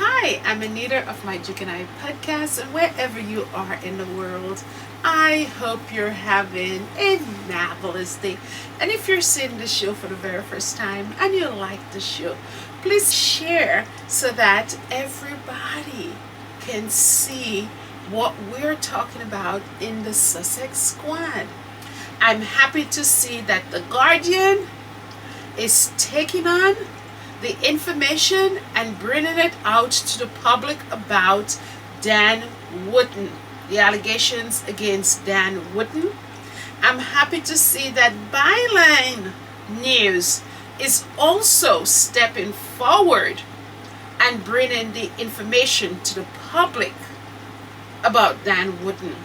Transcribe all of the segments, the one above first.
Hi, I'm Anita of My Juke and I podcast, and wherever you are in the world, I hope you're having a marvelous day. And if you're seeing the show for the very first time and you like the show, please share so that everybody can see what we're talking about in the Sussex Squad. I'm happy to see that The Guardian is taking on the information and bringing it out to the public about Dan Wootton, the allegations against Dan Wootton. I'm happy to see that Byline News is also stepping forward and bringing the information to the public about Dan Wootton.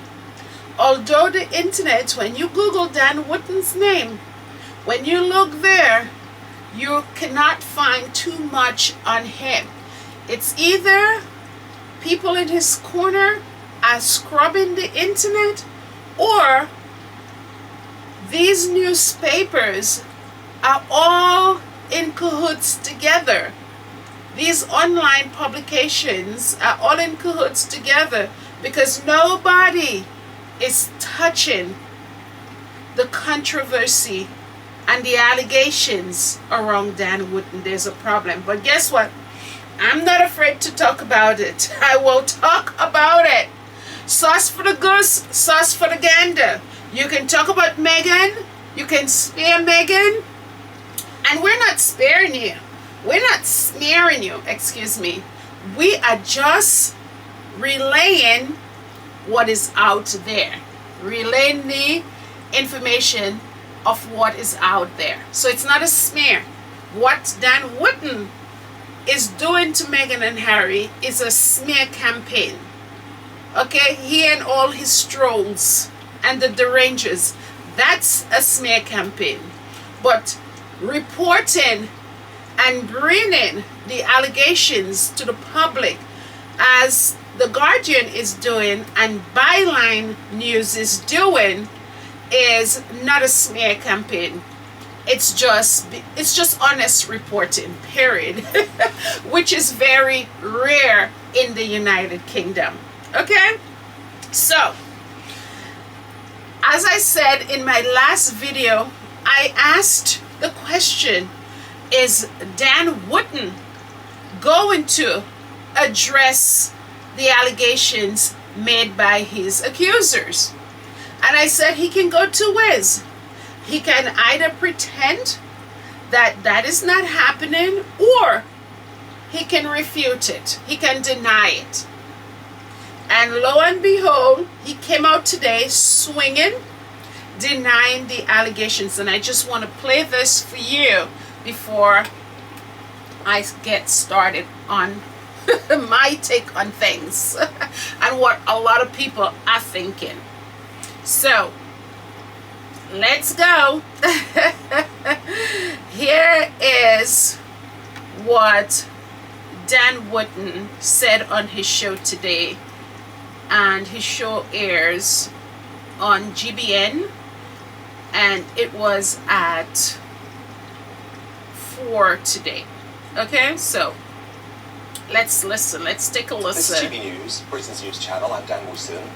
Although the internet, when you Google Dan Wootton's name, when you look there, you cannot find too much on him. It's either people in his corner are scrubbing the internet, or these newspapers are all in cahoots together. These online publications are all in cahoots together because nobody is touching the controversy and the allegations around Dan Wootton. There's a problem. But guess what? I'm not afraid to talk about it. I will talk about it. Sauce for the goose, sauce for the gander. You can talk about Meghan. You can smear Meghan. And we're not sparing you. We're not smearing you, excuse me. We are just relaying what is out there. Relaying the information of what is out there. So it's not a smear. What Dan Wootton is doing to Meghan and Harry is a smear campaign. Okay, he and all his trolls and the derangers, that's a smear campaign. But reporting and bringing the allegations to the public, as The Guardian is doing and Byline News is doing, is not a smear campaign. It's just honest reporting, period. Which is very rare in the United Kingdom. Okay? So, as I said in my last video, I asked the question, is Dan Wootton going to address the allegations made by his accusers? And I said he can go two ways. He can either pretend that that is not happening, or he can refute it. He can deny it. And lo and behold, he came out today swinging, denying the allegations. And I just want to play this for you before I get started on my take on things and what a lot of people are thinking. So, let's go. Here is what Dan Wootton said on his show today. And his show airs on GBN. And it was at 4 today. Okay, so let's listen. Let's take a listen. This is GB News, Britain's news channel. I'm Dan Wootton.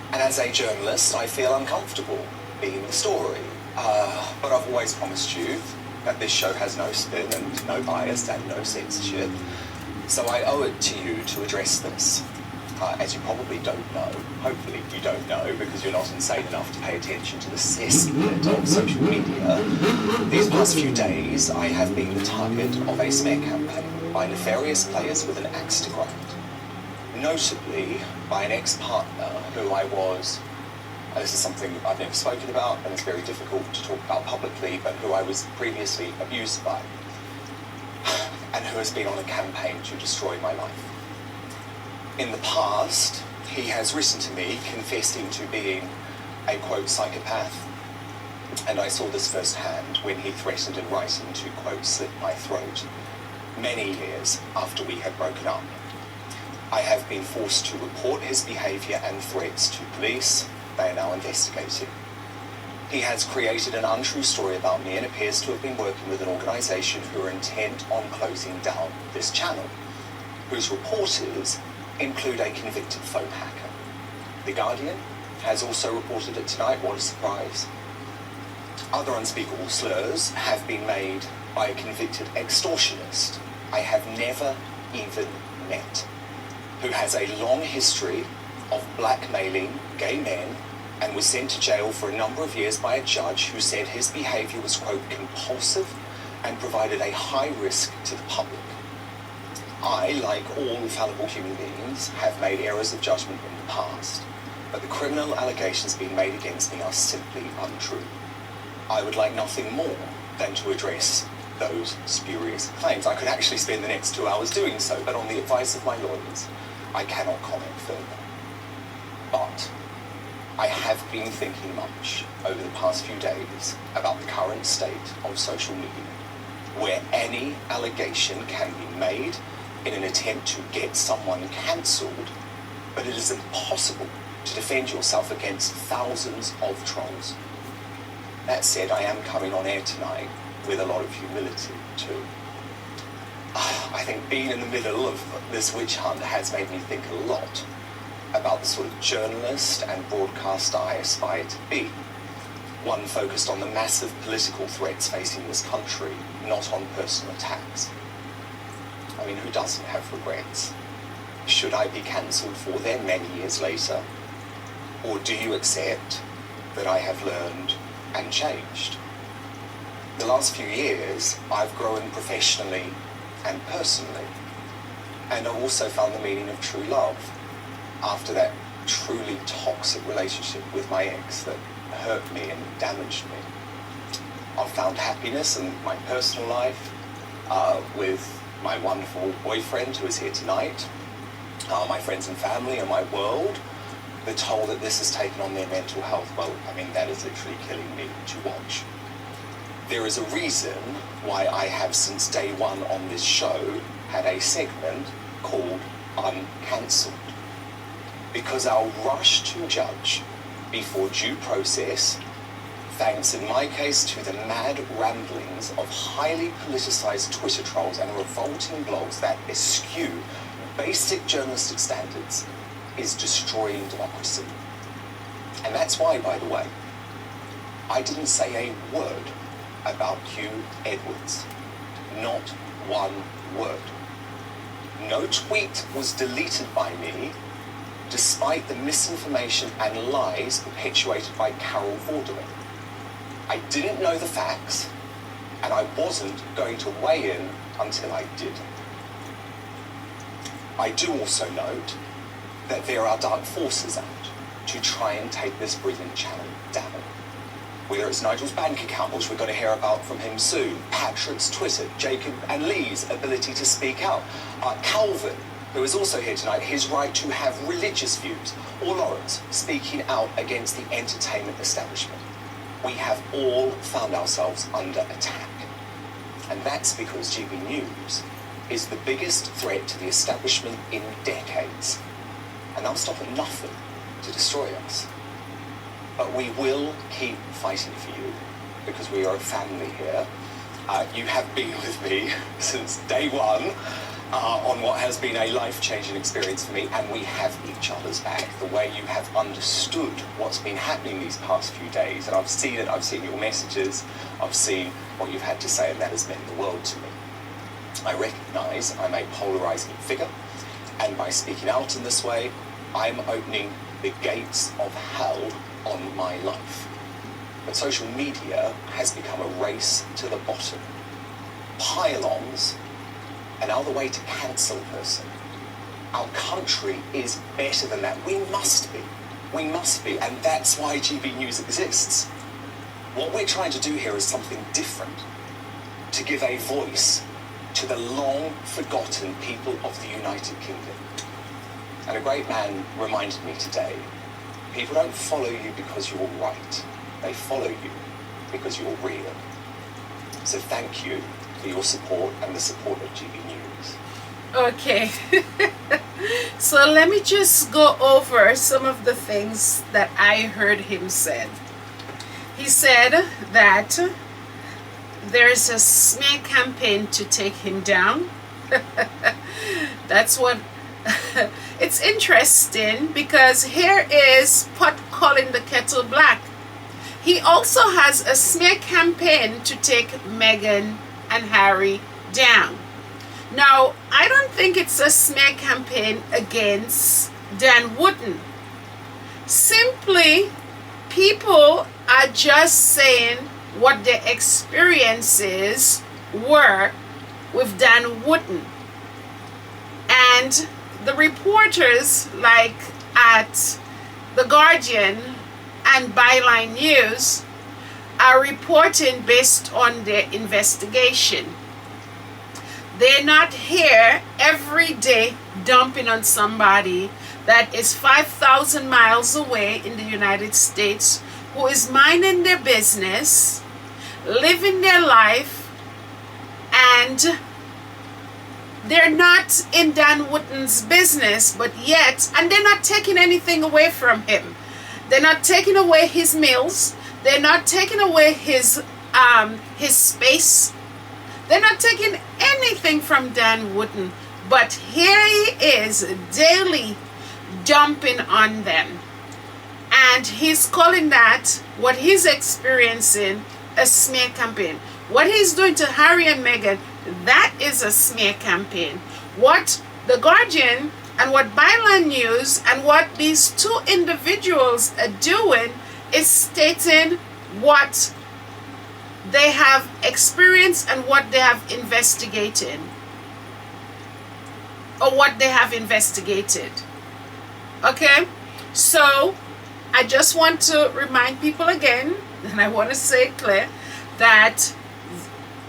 And as a journalist, I feel uncomfortable being the story. But I've always promised you that this show has no spin and no bias and no censorship. So I owe it to you to address this. As you probably don't know, hopefully you don't know, because you're not insane enough to pay attention to the cesspit of social media, these past few days I have been the target of a smear campaign by nefarious players with an axe to grind. Notably by an ex-partner who I was, and this is something I've never spoken about and it's very difficult to talk about publicly, but who I was previously abused by, and who has been on a campaign to destroy my life. In the past, he has written to me confessing to being a, quote, psychopath, and I saw this firsthand when he threatened in writing to, quote, slit my throat, many years after we had broken up. I have been forced to report his behaviour and threats to police. They are now investigating. He has created an untrue story about me and appears to have been working with an organisation who are intent on closing down this channel. whose reporters include a convicted phone hacker. The Guardian has also reported it tonight. What a surprise. Other unspeakable slurs have been made by a convicted extortionist I have never even met, who has a long history of blackmailing gay men and was sent to jail for a number of years by a judge who said his behaviour was, quote, compulsive and provided a high risk to the public. I, like all fallible human beings, have made errors of judgment in the past, but the criminal allegations being made against me are simply untrue. I would like nothing more than to address those spurious claims. I could actually spend the next 2 hours doing so, but on the advice of my lawyers, I cannot comment further. But I have been thinking much over the past few days about the current state of social media, where any allegation can be made in an attempt to get someone cancelled, but it is impossible to defend yourself against thousands of trolls. That said, I am coming on air tonight with a lot of humility too. I think being in the middle of this witch hunt has made me think a lot about the sort of journalist and broadcaster I aspire to be. One focused on the massive political threats facing this country, not on personal attacks. I mean, who doesn't have regrets? Should I be cancelled for them many years later? Or do you accept that I have learned and changed? The last few years, I've grown professionally and personally, and I've also found the meaning of true love after that truly toxic relationship with my ex that hurt me and damaged me. I've found happiness in my personal life with my wonderful boyfriend who is here tonight, my friends and family and my world. The toll that this has taken on their mental health, well, I mean, that is literally killing me to watch. There is a reason why I have since day one on this show had a segment called Uncancelled. Because our rush to judge before due process, thanks in my case to the mad ramblings of highly politicised Twitter trolls and revolting blogs that eschew basic journalistic standards, is destroying democracy. And that's why, by the way, I didn't say a word about Hugh Edwards. Not one word. No tweet was deleted by me, despite the misinformation and lies perpetuated by Carol Vorderman. I didn't know the facts, and I wasn't going to weigh in until I did. I do also note that there are dark forces out to try and take this brilliant channel down. Whether it's Nigel's bank account, which we're going to hear about from him soon, Patrick's Twitter, Jacob and Lee's ability to speak out, Calvin, who is also here tonight, his right to have religious views, or Lawrence speaking out against the entertainment establishment. We have all found ourselves under attack. And that's because GB News is the biggest threat to the establishment in decades. And they'll stop at nothing to destroy us. But we will keep fighting for you, because we are a family here. You have been with me since day one on what has been a life-changing experience for me, and we have each other's back. The way you have understood what's been happening these past few days, and I've seen it, I've seen your messages, I've seen what you've had to say, and that has meant the world to me. I recognise I'm a polarising figure, and by speaking out in this way, I'm opening the gates of hell on my life. But social media has become a race to the bottom. Pile-ons are now the way to cancel a person. Our country is better than that. We must be. We must be. And that's why GB News exists. What we're trying to do here is something different. To give a voice to the long-forgotten people of the United Kingdom. And a great man reminded me today, people don't follow you because you're right. They follow you because you're real. So thank you for your support and the support of GB News. Okay. So let me just go over some of the things that I heard him said. He said that there's a smear campaign to take him down. That's what it's interesting, because here is pot calling the kettle black. He also has a smear campaign to take Meghan and Harry down. Now, I don't think it's a smear campaign against Dan Wootton. Simply, people are just saying what their experiences were with Dan Wootton. And the reporters, like at The Guardian and Byline News, are reporting based on their investigation. They're not here every day dumping on somebody that is 5,000 miles away in the United States, who is minding their business, living their life, and they're not in Dan Wootton's business, but yet, and they're not taking anything away from him. They're not taking away his meals. They're not taking away his space. They're not taking anything from Dan Wootton. But here he is daily dumping on them. And he's calling that, what he's experiencing, a smear campaign. What he's doing to Harry and Meghan, that is a smear campaign. What The Guardian and what Byline News and what these two individuals are doing is stating what they have experienced and what they have investigated. Or what they have investigated. Okay? So, I just want to remind people again, and I want to say it clear, that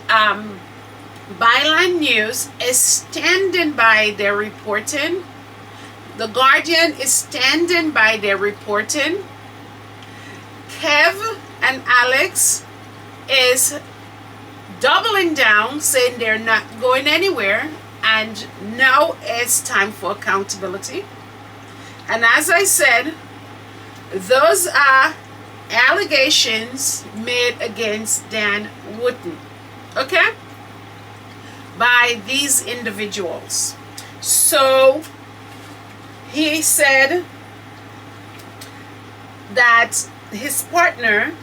Byline News is standing by their reporting. The Guardian is standing by their reporting. Kev and Alex is doubling down, saying they're not going anywhere, and now it's time for accountability. And as I said, those are allegations made against Dan Wootton, okay, by these individuals. So he said that his partner,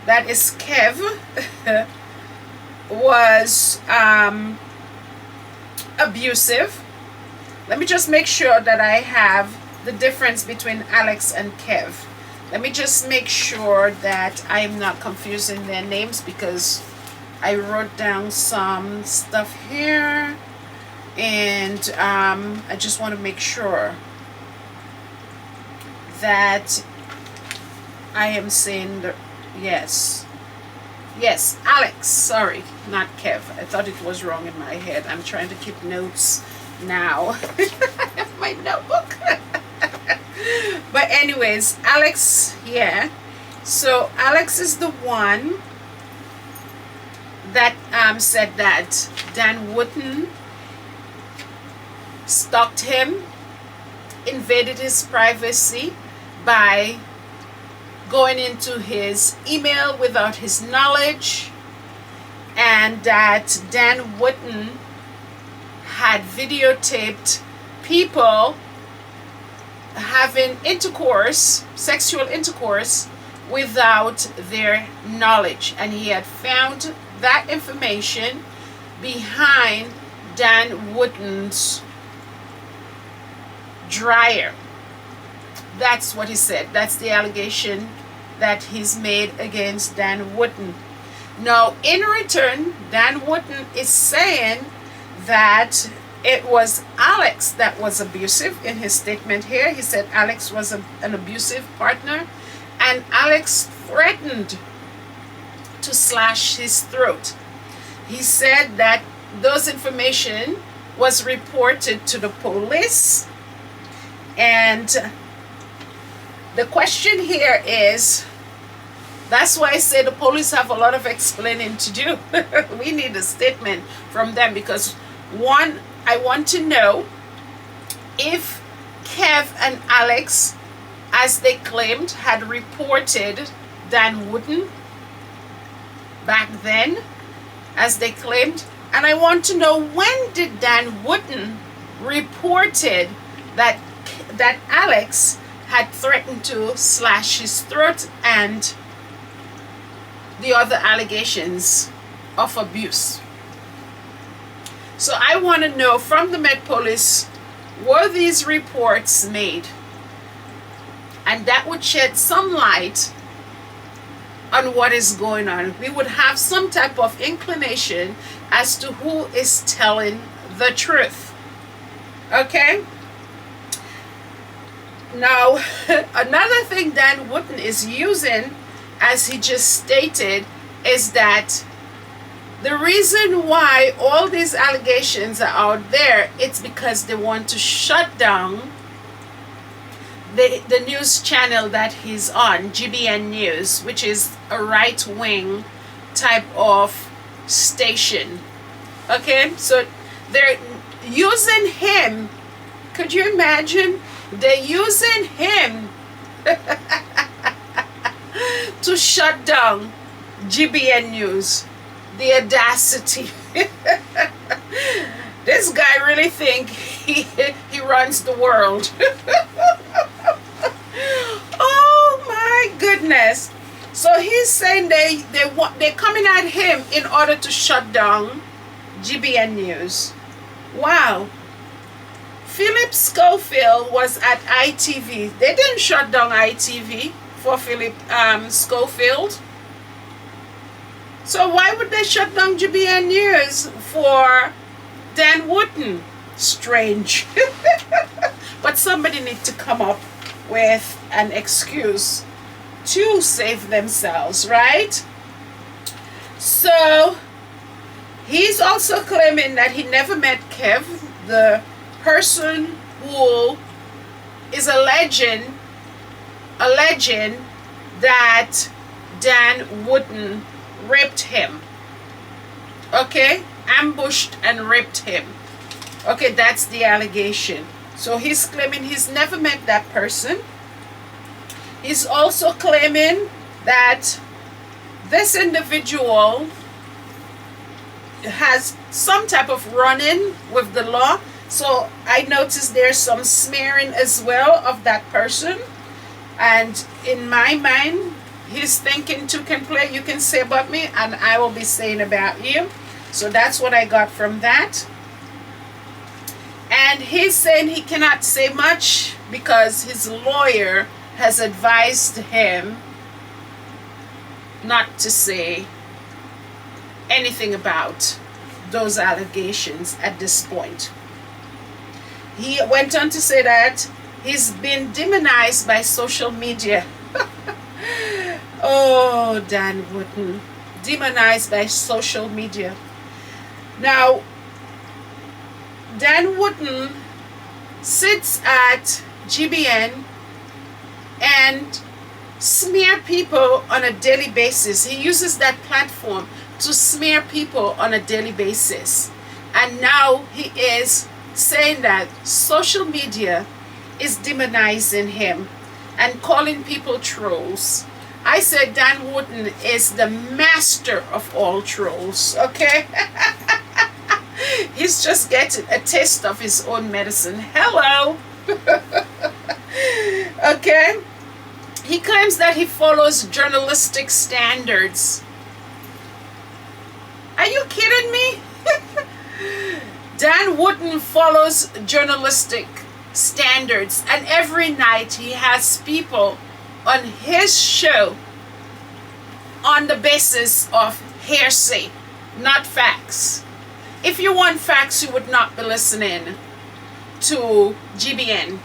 that is Kev, was abusive. Let me just make sure that I have the difference between Alex and Kev. Let me just make sure that I am not confusing their names, because I wrote down some stuff here, and I just want to make sure that I am saying the yes, Alex, sorry, not Kev. I thought it was wrong in my head. I'm trying to keep notes now. I have my notebook. But anyways, Alex, yeah. So Alex is the one that said that Dan Wootton stalked him, invaded his privacy by going into his email without his knowledge, and that Dan Wootton had videotaped people having intercourse, sexual intercourse, without their knowledge. And he had found that information behind Dan Wootton's dryer. That's what he said. That's the allegation that he's made against Dan Wootton. Now, in return, Dan Wootton is saying that it was Alex that was abusive. In his statement here, he said Alex was an abusive partner, and Alex threatened to slash his throat. He said that those information was reported to the police, and the question here is, that's why I say the police have a lot of explaining to do. We need a statement from them, because one, I want to know if Kev and Alex, as they claimed, had reported Dan Wootton back then, as they claimed. And I want to know, when did Dan Wootton reported that Alex had threatened to slash his throat and the other allegations of abuse. So I want to know from the Met Police, were these reports made? And that would shed some light on what is going on. We would have some type of inclination as to who is telling the truth. Okay? Now, another thing Dan Wootton is using, as he just stated, is that the reason why all these allegations are out there, it's because they want to shut down the news channel that he's on, GBN News, which is a right-wing type of station. Okay, so they're using him. Could you imagine? They're using him to shut down GBN News. The audacity. This guy really think he runs the world. Oh my goodness. So he's saying they're coming at him in order to shut down GBN News. Wow. Philip Schofield was at ITV. They didn't shut down ITV for Philip Schofield. So why would they shut down GBN News for Dan Wootton? Strange. But somebody need to come up with an excuse to save themselves, right? So he's also claiming that he never met Kev, the person who is alleging that Dan Wootton raped him. Okay, ambushed and raped him. Okay, that's the allegation. So he's claiming he's never met that person. He's also claiming that this individual has some type of run-in with the law. So I noticed there's some smearing as well of that person. And in my mind, he's thinking two can play, you can say about me, and I will be saying about you. So that's what I got from that. And he's saying he cannot say much because his lawyer has advised him not to say anything about those allegations at this point. He went on to say that he's been demonized by social media. Oh, Dan Wootton, demonized by social media. Now, Dan Wootton sits at GBN and smear people on a daily basis. He uses that platform to smear people on a daily basis. And now he is saying that social media is demonizing him and calling people trolls. I said Dan Wootton is the master of all trolls, okay? He's just getting a taste of his own medicine. Hello. Okay. He claims that he follows journalistic standards. Are you kidding me? Dan Wootton follows journalistic standards, and every night he has people on his show on the basis of hearsay, not facts. If you want facts, you would not be listening to GBN.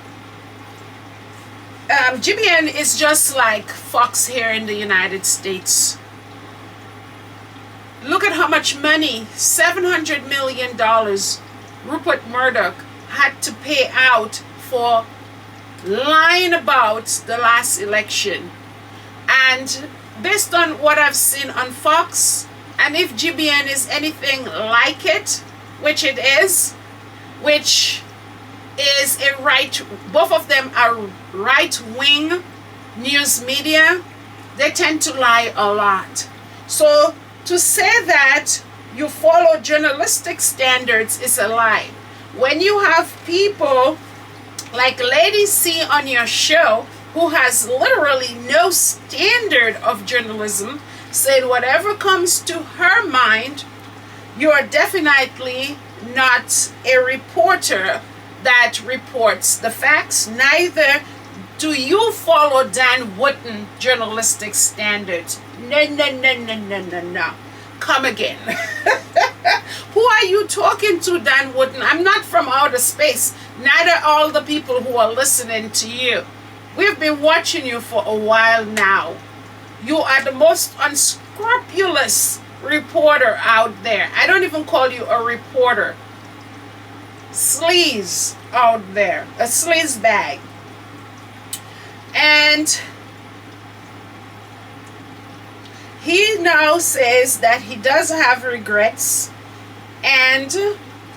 GBN is just like Fox here in the United States. Look at how much money, $700 million, Rupert Murdoch had to pay out for lying about the last election. And based on what I've seen on Fox, and if GBN is anything like it, which it is, which is both of them are right-wing news media, they tend to lie a lot. So to say that you follow journalistic standards is a lie. when you have people like Lady C on your show who has literally no standard of journalism, saying whatever comes to her mind, you're definitely not a reporter that reports the facts. Neither do you follow Dan Wootton journalistic standards. No, no, no, no, no, no, no. Come again. Who are you talking to, Dan Wootton? I'm not from outer space. Neither are all the people who are listening to you. We've been watching you for a while now. You are the most unscrupulous reporter out there. I don't even call you a reporter. Sleaze out there. A sleaze bag. And he now says that he does have regrets and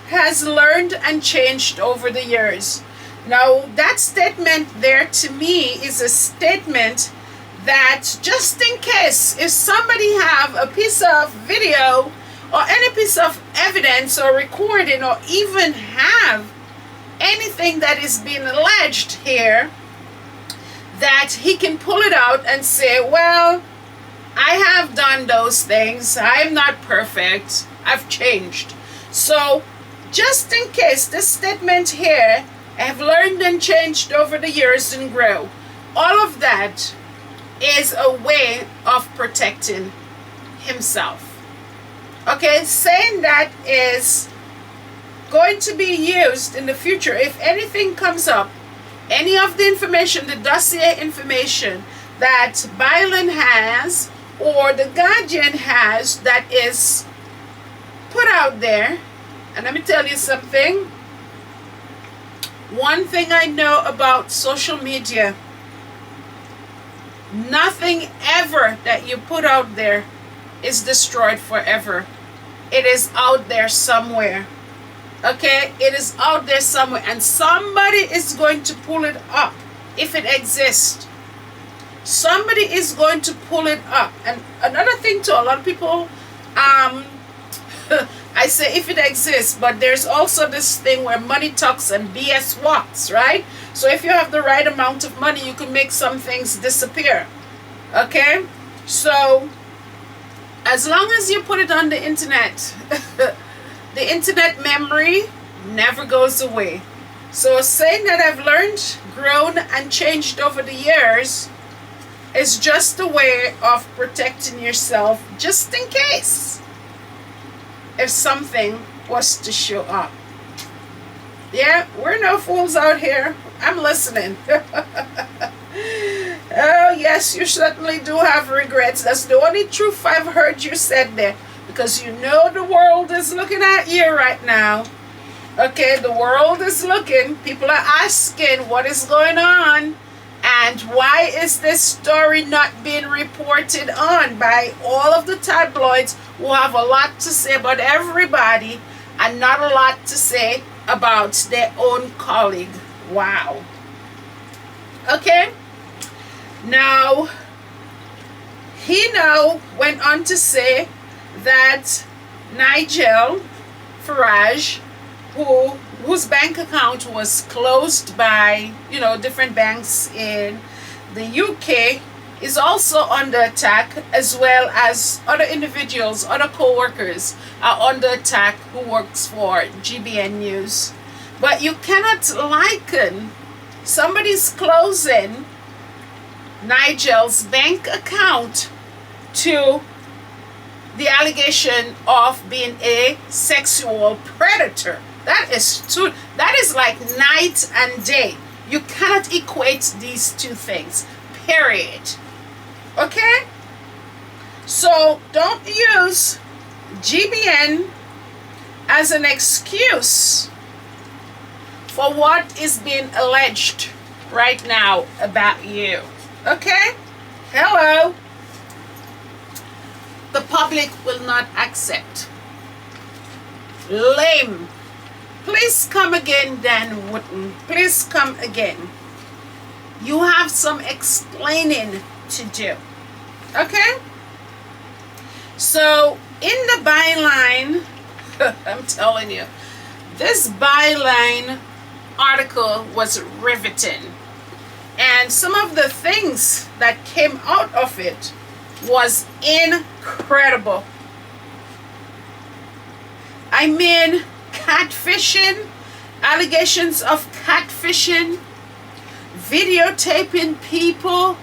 has learned and changed over the years. Now, that statement there to me is a statement that just in case if somebody have a piece of video or any piece of evidence or recording or even have anything that is being alleged here, that he can pull it out and say, well, I have done those things. I'm not perfect. I've changed. So just in case, this statement here, I have learned and changed over the years and grow. All of that is a way of protecting himself. Okay, saying that is going to be used in the future. If anything comes up, any of the information, the dossier information that Byron has or the Guardian has that is put out there, and let me tell you something. One thing I know about social media, nothing ever that you put out there is destroyed forever. It is out there somewhere. Okay? It is out there somewhere. And somebody is going to pull it up if it exists. Somebody is going to pull it up. And another thing too, a lot of people, I say if it exists, but there's also this thing where money talks and BS walks, right? So if you have the right amount of money, you can make some things disappear. Okay? So as long as you put it on the internet, the internet memory never goes away. So saying that I've learned, grown, and changed over the years is just a way of protecting yourself just in case if something was to show up. Yeah, we're no fools out here. I'm listening. Oh, yes, you certainly do have regrets. That's the only truth I've heard you said there. Because you know the world is looking at you right now. Okay, the world is looking. People are asking what is going on. And why is this story not being reported on by all of the tabloids who have a lot to say about everybody and not a lot to say about their own colleague? Wow. Okay. Now, he now went on to say that Nigel Farage, whose bank account was closed by, different banks in the UK, is also under attack, as well as other individuals, other co-workers are under attack who works for GBN News. But you cannot liken somebody's closing Nigel's bank account to the allegation of being a sexual predator. That is like night and day. You cannot equate these two things, period. Okay? So don't use GBN as an excuse for what is being alleged right now about you. Okay? Hello? The public will not accept. Lame. Please come again, Dan Wootton. Please come again. You have some explaining to do. Okay? So, in the byline, I'm telling you, This byline article was riveting, and some of the things that came out of it was incredible. I mean, catfishing, allegations of catfishing, videotaping people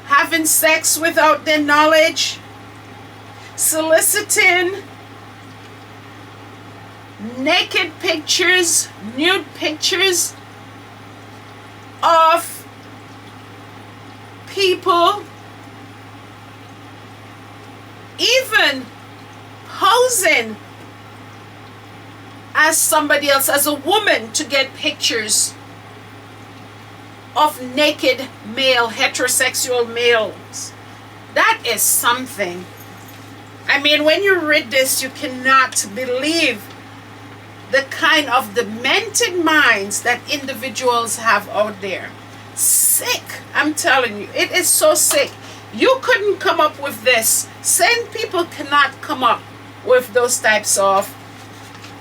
having sex without their knowledge, soliciting naked pictures, nude pictures of people, even posing as somebody else, as a woman, to get pictures of naked male, heterosexual males. That is something. I mean, when you read this, you cannot believe the kind of demented minds that individuals have out there. Sick, I'm telling you. It is so sick. You couldn't come up with this. Sane people cannot come up with those types of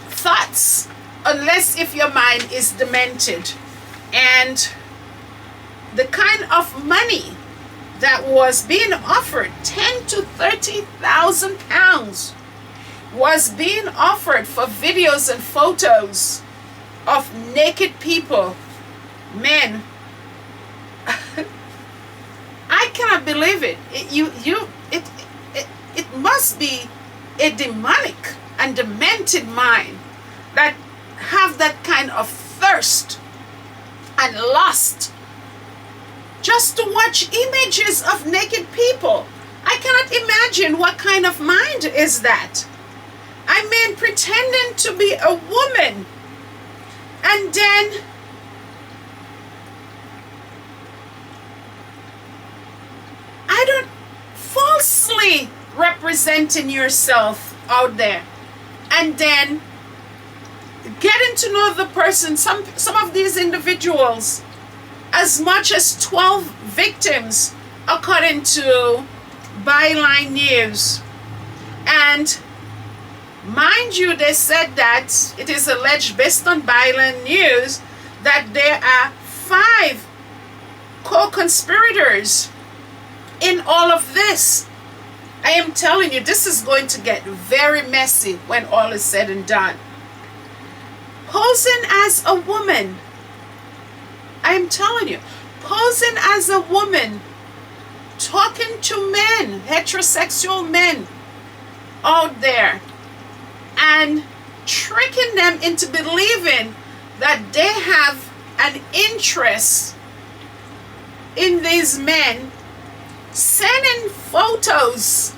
thoughts unless if your mind is demented. And the kind of money that was being offered, 10 to 30,000 pounds, was being offered for videos and photos of naked people, men. I cannot believe it. It must be a demonic and demented mind that have that kind of thirst and lust just to watch images of naked people. I cannot imagine what kind of mind is that. I mean, pretending to be a woman and then falsely representing yourself out there, and then getting to know the person. Some of these individuals, as much as 12 victims according to Byline News. And mind you, they said that it is alleged, based on Byline News, that there are 5 co-conspirators in all of this. I am telling you, this is going to get very messy when all is said and done. Posing as a woman. I am telling you, posing as a woman, talking to men, heterosexual men out there, and tricking them into believing that they have an interest in these men, sending photos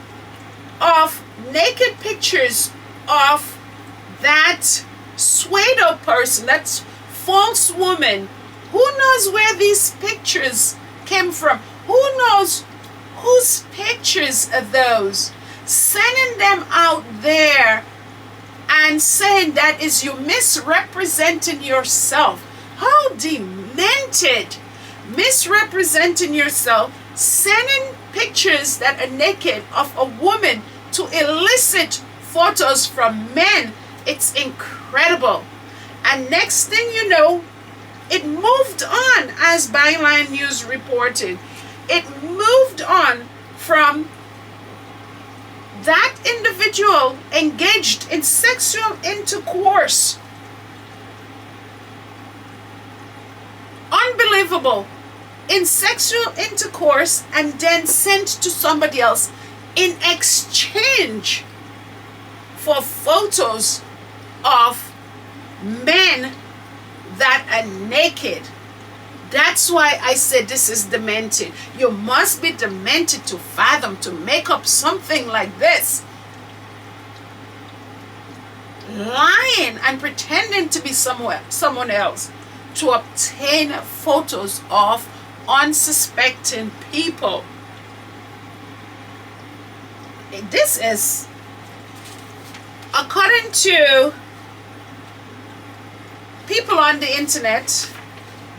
of naked pictures of that pseudo person, that false woman. Who knows where these pictures came from? Who knows whose pictures are those? Sending them out there and saying that is you misrepresenting yourself. How demented. Misrepresenting yourself, sending pictures that are naked of a woman to elicit photos from men. It's incredible. And next thing you know, it moved on, as Byline News reported. It moved on from that individual engaged in sexual intercourse. Unbelievable. In sexual intercourse, and then sent to somebody else in exchange for photos of men that are naked. That's why I said this is demented. You must be demented to fathom, to make up something like this. Lying and pretending to be someone else to obtain photos of unsuspecting people. This is, according to people on the internet,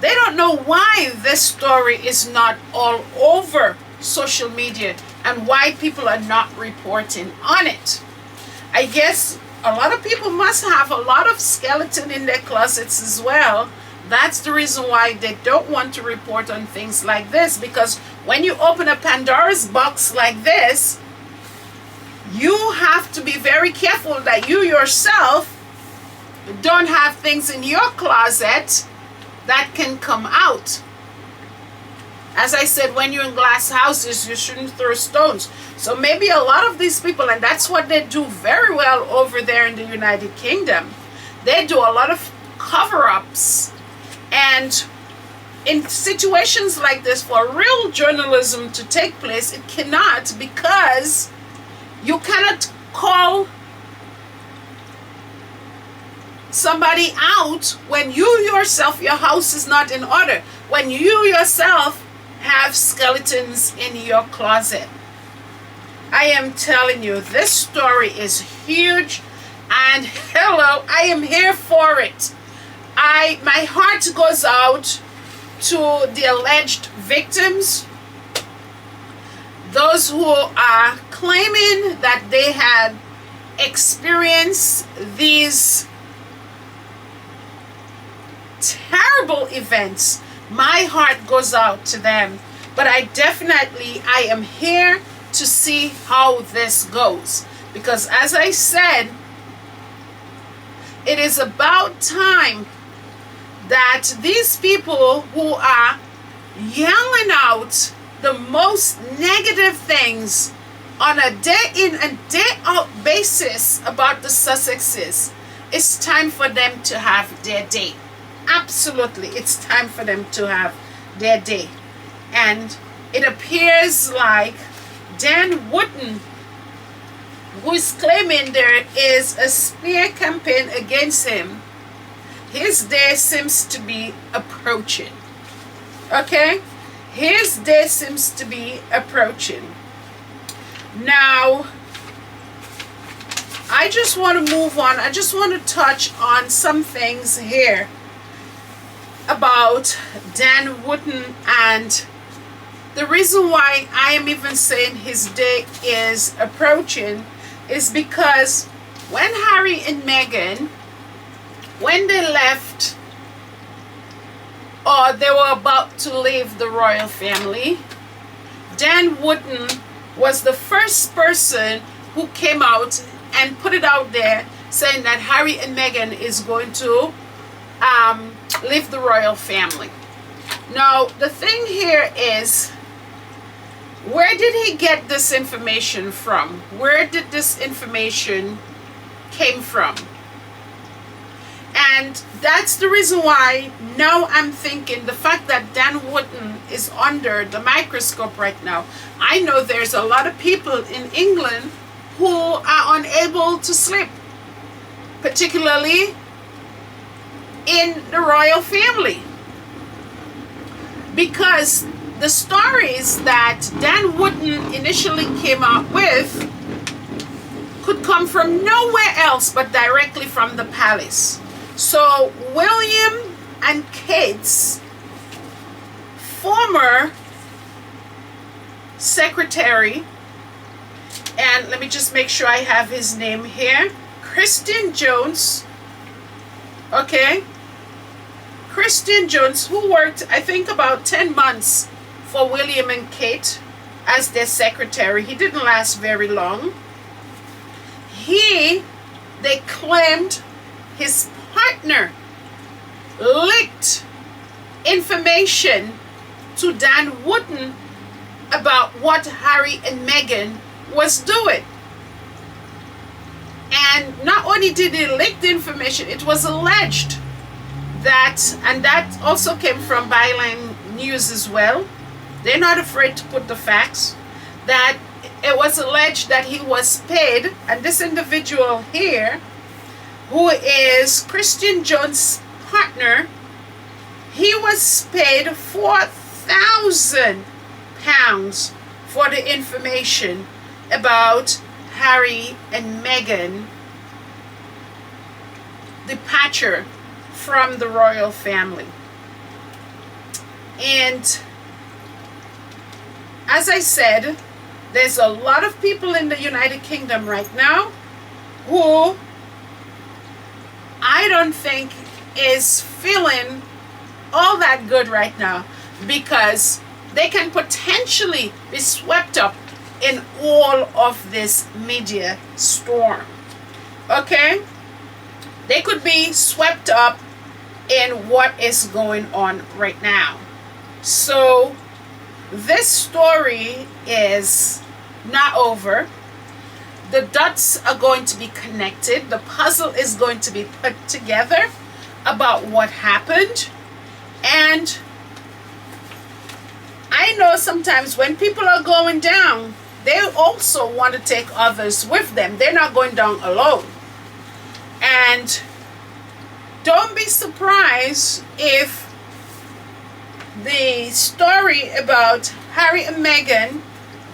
they don't know why this story is not all over social media and why people are not reporting on it. I guess a lot of people must have a lot of skeleton in their closets as well. That's the reason why they don't want to report on things like this, because when you open a Pandora's box like this, you have to be very careful that you yourself don't have things in your closet that can come out. As I said, when you're in glass houses, you shouldn't throw stones. So maybe a lot of these people, and that's what they do very well over there in the United Kingdom, they do a lot of cover-ups. And in situations like this, for real journalism to take place, it cannot, because you cannot call somebody out when you yourself, your house is not in order, when you yourself have skeletons in your closet. I am telling you, this story is huge, and hello, I am here for it. My heart goes out to the alleged victims, those who are claiming that they had experienced these terrible events. My heart goes out to them, but I am here to see how this goes, because as I said, it is about time that these people who are yelling out the most negative things on a day in and day out basis about the Sussexes, it's time for them to have their day. Absolutely, it's time for them to have their day. And it appears like Dan Wootton, who is claiming there is a smear campaign against him, his day seems to be approaching. Okay? His day seems to be approaching. Now, I just want to move on. I just want to touch on some things here about Dan Wootton, and the reason why I am even saying his day is approaching is because when Harry and Meghan, when they left, or they were about to leave the royal family, Dan Wootton was the first person who came out and put it out there saying that Harry and Meghan is going to leave the royal family. Now, the thing here is, where did he get this information from? Where did this information came from? And that's the reason why now I'm thinking the fact that Dan Wootton is under the microscope right now. I know there's a lot of people in England who are unable to sleep, particularly in the royal family, because the stories that Dan Wootton initially came out with could come from nowhere else but directly from the palace. So William and Kate's former secretary, and let me just make sure I have his name here, Christian Jones, okay, Christian Jones, who worked I think about 10 months for William and Kate as their secretary. He didn't last very long. They claimed his partner leaked information to Dan Wootton about what Harry and Meghan was doing. And not only did he leak the information, it was alleged that, and that also came from Byline News as well, they're not afraid to put the facts, that it was alleged that he was paid, and this individual here, who is Christian Jones' partner, he was paid £4,000 for the information about Harry and Meghan departure from the royal family. And as I said, there's a lot of people in the United Kingdom right now who I don't think is feeling all that good right now, because they can potentially be swept up in all of this media storm. Okay? They could be swept up in what is going on right now. So this story is not over. The dots are going to be connected. The puzzle is going to be put together about what happened. And I know sometimes when people are going down, they also want to take others with them. They're not going down alone. And don't be surprised if the story about Harry and Meghan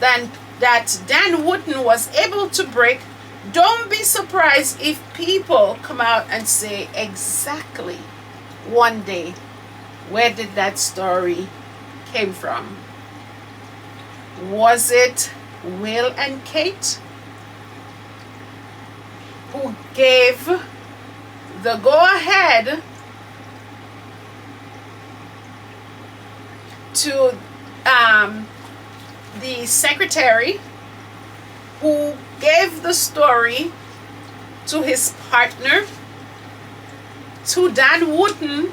that Dan Wootton was able to break, don't be surprised if people come out and say exactly one day, where did that story came from? Was it Will and Kate who gave the go-ahead to the secretary, who gave the story to his partner, to Dan Wootton,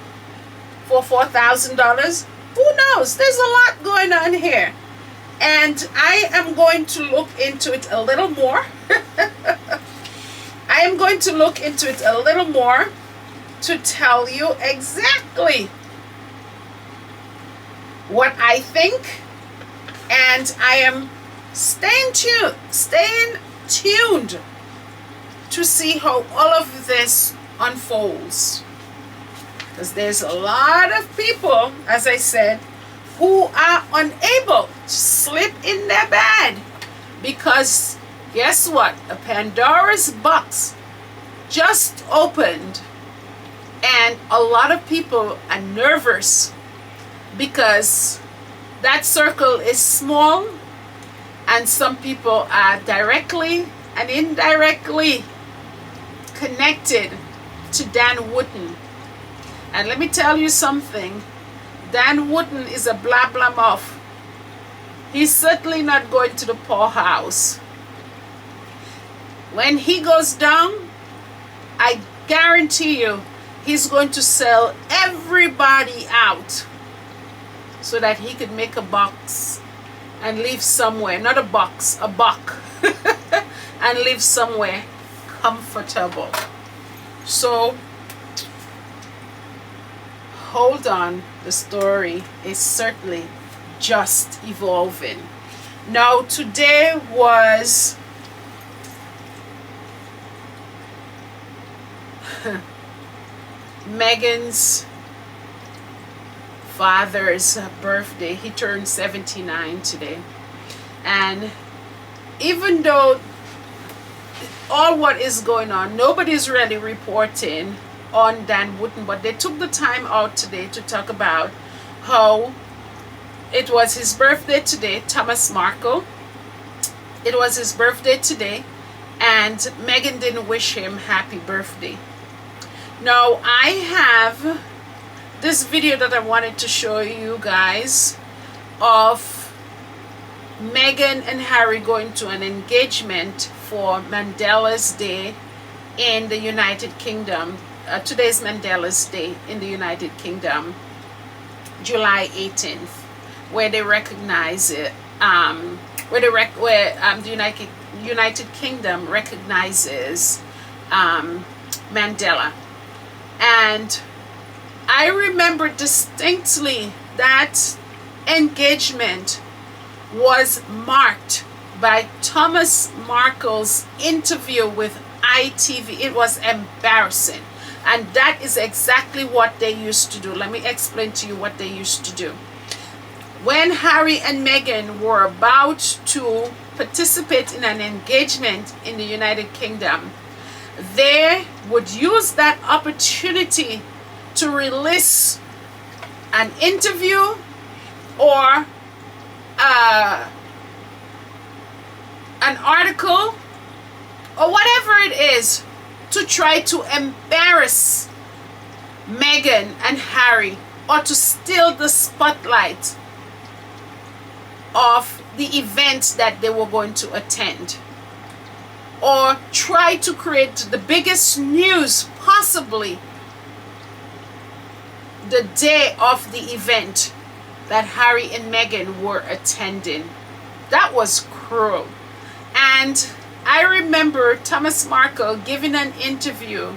for $4,000? Who knows? There's a lot going on here. And I am going to look into it a little more. I am going to look into it a little more to tell you exactly what I think. And I am staying tuned to see how all of this unfolds. Because there's a lot of people, as I said, who are unable to slip in their bed. Because guess what? A Pandora's box just opened. And a lot of people are nervous because that circle is small, and some people are directly and indirectly connected to Dan Wootton. And let me tell you something, Dan Wootton is a blah blah mouth. He's certainly not going to the poorhouse. When he goes down, I guarantee you he's going to sell everybody out so that he could make a box and live somewhere, not a box, a buck, and live somewhere comfortable. So hold on, the story is certainly just evolving. Now today was Meghan's father's birthday. He turned 79 today. And even though all what is going on, nobody's really reporting on Dan Wootton, but they took the time out today to talk about how it was his birthday today. Thomas Markle, it was his birthday today, and Meghan didn't wish him happy birthday. Now I have this video that I wanted to show you guys of Meghan and Harry going to an engagement for Mandela's Day in the United Kingdom. Today's Mandela's Day in the United Kingdom, July 18th, where they recognize it, where the United Kingdom recognizes Mandela. And I remember distinctly that engagement was marked by Thomas Markle's interview with ITV. It was embarrassing. And that is exactly what they used to do. Let me explain to you what they used to do. When Harry and Meghan were about to participate in an engagement in the United Kingdom, they would use that opportunity to release an interview or an article or whatever it is to try to embarrass Meghan and Harry, or to steal the spotlight of the event that they were going to attend, or try to create the biggest news possibly the day of the event that Harry and Meghan were attending. That was cruel. And I remember Thomas Markle giving an interview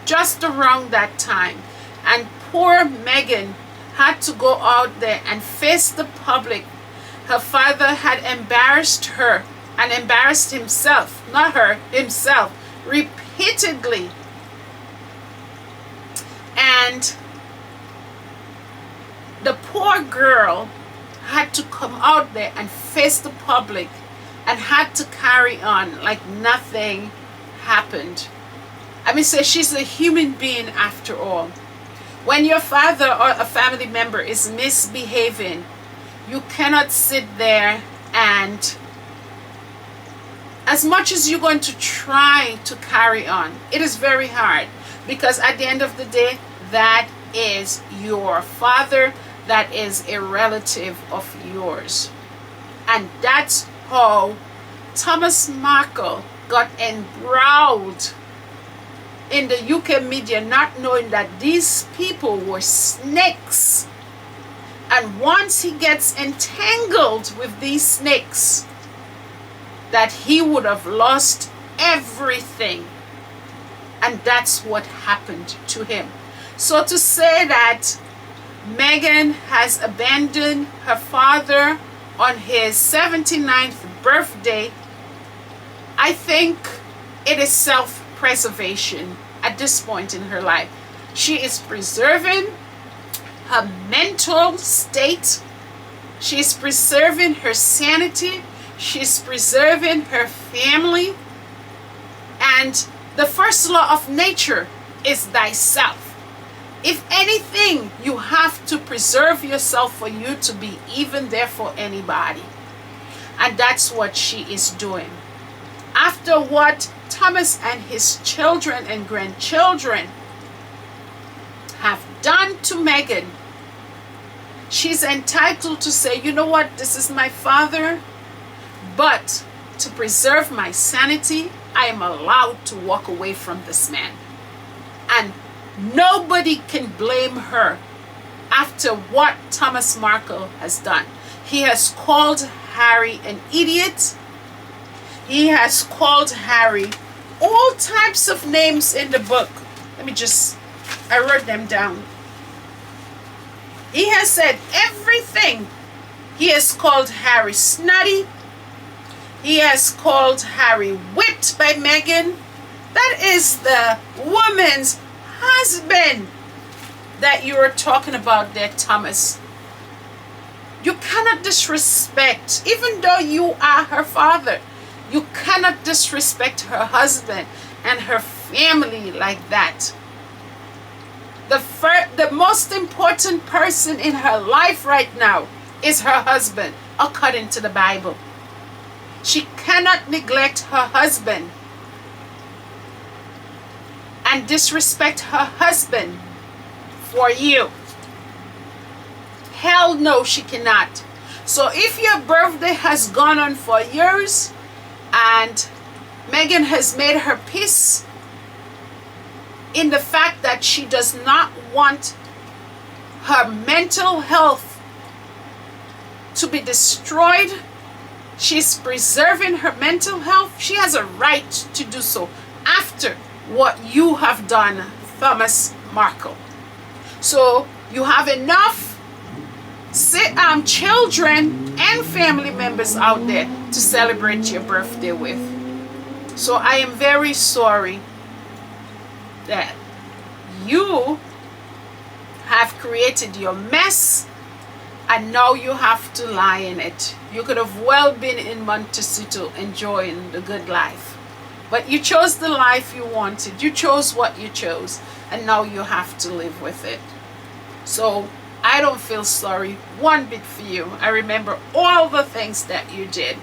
just around that time, and poor Meghan had to go out there and face the public. Her father had embarrassed her and embarrassed himself, not her, himself, repeatedly. And the poor girl had to come out there and face the public and had to carry on like nothing happened. I mean, so she's a human being after all. When your father or a family member is misbehaving, you cannot sit there and, as much as you're going to try to carry on, it is very hard, because at the end of the day, that is your father, that is a relative of yours. And that's how Thomas Markle got embroiled in the UK media, not knowing that these people were snakes. And once he gets entangled with these snakes, that he would have lost everything. And that's what happened to him. So to say that Meghan has abandoned her father on his 79th birthday, I think it is self-preservation at this point in her life. She is preserving her mental state. She is preserving her sanity. She is preserving her family. And the first law of nature is thyself. If anything, you have to preserve yourself for you to be even there for anybody. And that's what she is doing. After what Thomas and his children and grandchildren have done to Meghan, she's entitled to say, you know what, this is my father, but to preserve my sanity, I am allowed to walk away from this man. And nobody can blame her after what Thomas Markle has done. He has called Harry an idiot. He has called Harry all types of names in the book. I wrote them down. He has said everything. He has called Harry snotty. He has called Harry whipped by Meghan. That is the woman's husband that you are talking about there, Thomas. You cannot disrespect, even though you are her father, you cannot disrespect her husband and her family like that. The most important person in her life right now is her husband, according to the Bible. She cannot neglect her husband and disrespect her husband for you. Hell no, she cannot. So if your birthday has gone on for years and Meghan has made her peace in the fact that she does not want her mental health to be destroyed, she's preserving her mental health, she has a right to do so after what you have done, Thomas Markle. So you have enough children and family members out there to celebrate your birthday with. So I am very sorry that you have created your mess and now you have to lie in it. You could have well been in Montecito enjoying the good life, but you chose the life you wanted. You chose what you chose, and now you have to live with it. So I don't feel sorry one bit for you. I remember all the things that you did.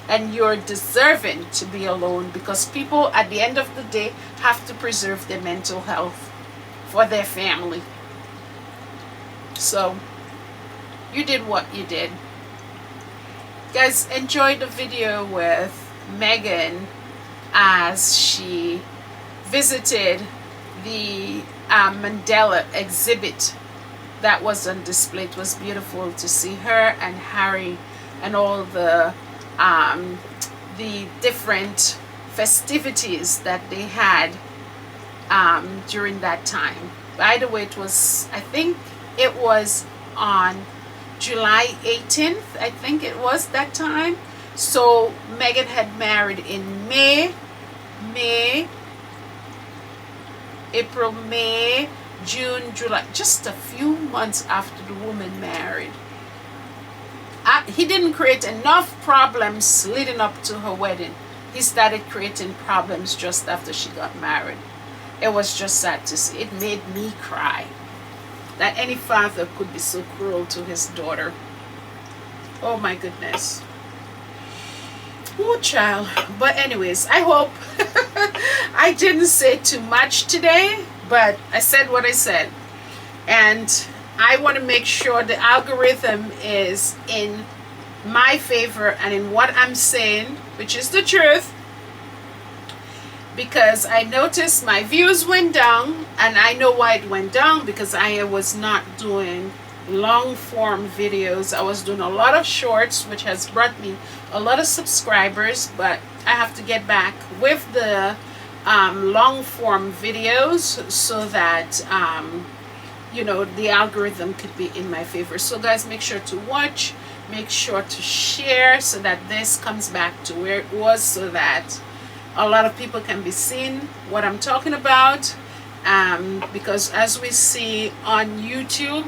and you're deserving to be alone, because people at the end of the day have to preserve their mental health for their family. So you did what you did. Guys, enjoy the video with Meghan as she visited the Mandela exhibit that was on display. It was beautiful to see her and Harry and all the different festivities that they had during that time. By the way, it was, I think it was on July 18th, I think it was that time. So Meghan had married in April, May, June, July, just a few months after the woman married. He didn't create enough problems leading up to her wedding. He started creating problems just after she got married. It was just sad to see. It made me cry that any father could be so cruel to his daughter. Oh my goodness. Oh child. But anyways, I hope I didn't say too much today, but I said what I said. And I want to make sure the algorithm is in my favor and in what I'm saying, which is the truth. Because I noticed my views went down, and I know why it went down, because I was not doing long form videos. I was doing a lot of shorts, which has brought me a lot of subscribers, but I have to get back with the long form videos so that you know, the algorithm could be in my favor. So guys, make sure to watch, make sure to share so that this comes back to where it was, so that a lot of people can be seeing what I'm talking about. Because as we see on YouTube,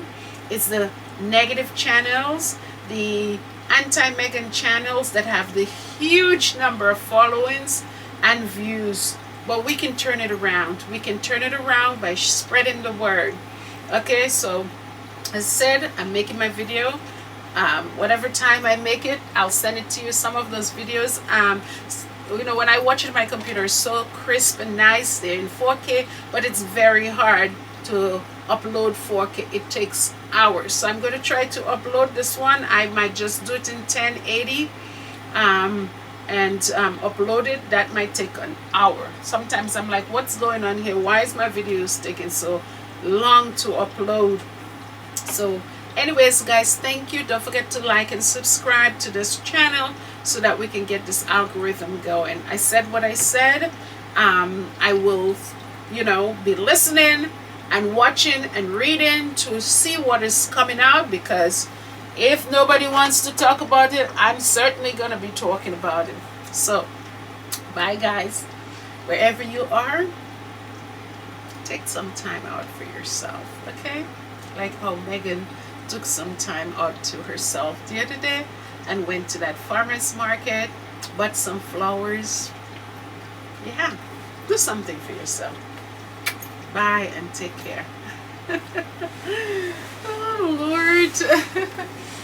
it's the negative channels, the anti-Meghan channels that have the huge number of followings and views. But we can turn it around. We can turn it around by spreading the word. Okay, so as I said, I'm making my video. Whatever time I make it, I'll send it to you. Some of those videos, you know, when I watch it on my computer, it's so crisp and nice. They're in 4K, but it's very hard to upload 4K. It takes hours. So I'm going to try to upload this one. I might just do it in 1080 and upload it. That might take an hour. Sometimes I'm like, what's going on here? Why is my videos taking so long to upload? So anyways guys, thank you. Don't forget to like and subscribe to this channel so that we can get this algorithm going. I said what I said. I will, you know, be listening and watching and reading to see what is coming out, because if nobody wants to talk about it, I'm certainly going to be talking about it. So bye guys. Wherever you are, take some time out for yourself, okay? Like how Meghan took some time out to herself the other day and went to that farmer's market, bought some flowers. Yeah, do something for yourself. Bye and take care. Oh Lord.